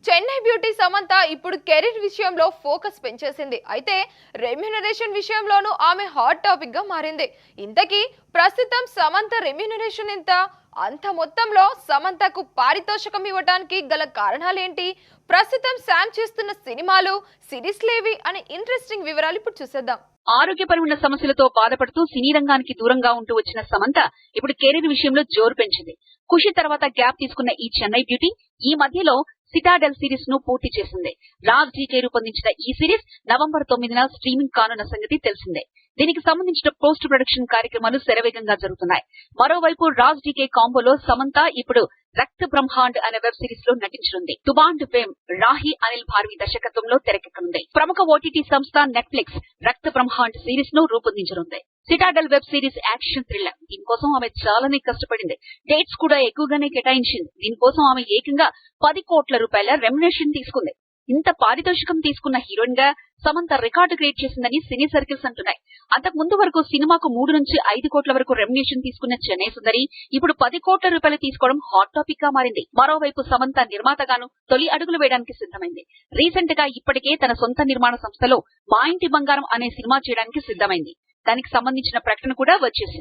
Chennai beauty Samantha ఇప్పుడు career విషయంలో focus పెంచేసింది. అయితే రెమ్యూనరేషన్ విషయంలోనూ ఆమె హాట్ టాపిక్ గా మారింది. ఇంతకీ ప్రస్తుతం సమంత రెమ్యూనరేషన్ ఎంత? అంత మొత్తంలో సమంతకు పారితోషికం ఇవ్వడానికి గల కారణాలేంటి? ప్రస్తుతం శామ్ చేస్తున్న సినిమాలు, సిరీస్లేవి అనే ఇంట్రెస్టింగ్ వివరాలు ఇప్పుడు చూసేద్దాం. ఆరోగ్యపరమైన సమస్యలతో బాధపడుతూ సినీ రంగానికి దూరంగా ఉంటూ వచ్చిన సమంత ఇప్పుడు కెరీర్ విషయంలో జోరు పెంచింది. ఖుషి తర్వాత గ్యాప్ తీసుకున్న ఈ చెన్నై బ్యూటీ ఈ మధ్యలో సిటాడెల్ సిరీస్ ను పూర్తి చేసింది. రాజ్ డీకే రూపొందించిన ఈ సిరీస్ నవంబర్ 9న స్ట్రీమింగ్ కానున్న సంగతి తెలిసిందే. దీనికి సంబంధించిన పోస్ట్ ప్రొడక్షన్ కార్యక్రమాలు శరవేగంగా జరుగుతున్నాయి. మరోవైపు రాజ్ డీకే కాంబోలో సమంత ఇప్పుడు రక్త బ్రహ్మాండ్ అనే వెబ్ సిరీస్ లో నటించనుంది. తుబాండ్ ఫేమ్ రాహి అనిల్ భార్వి దర్శకత్వంలో తెరకెక్కనుంది. ప్రముఖ ఓటీటీ సంస్థ నెట్ఫ్లిక్స్ రక్త బ్రహ్మాండ్ సిరీస్ ను రూపొందించనుంది. Citadel web series action thriller. దీనికోసం ఆమె చాలానే కష్టపడింది. డేట్స్ కూడా ఎక్కువగానే కేటాయించింది. దీనికోసం ఆమె ఏకంగా 10 కోట్ల రూపాయల రెమ్యునరేషన్ తీసుకుంది. ఇంత పారితోషికం తీసుకున్న హీరోయిన్ గా సమంత రికార్డు క్రియేట్ చేసిందని సినీ సర్కిల్స్ అంటున్నాయి. అంతకు ముందు వరకు సినిమాకు 3 నుంచి 5 కోట్ల వరకు రెమ్యునరేషన్ తీసుకున్న చెన్నై సుందరి ఇప్పుడు 10 కోట్ల రూపాయలు తీసుకోవడం హాట్ టాపిక్ గా మారింది. మరోవైపు సమంత నిర్మాతగాను తొలి అడుగులు వేయడానికి సిద్ధమైంది. రీసెంట్ గా ఇప్పటికే తన సొంత నిర్మాణ సంస్థలో మా ఇంటి బంగారం అనే సినిమా చేయడానికి సిద్ధమైంది. దానికి సంబంధించిన ప్రకటన కూడా వచ్చేసింది.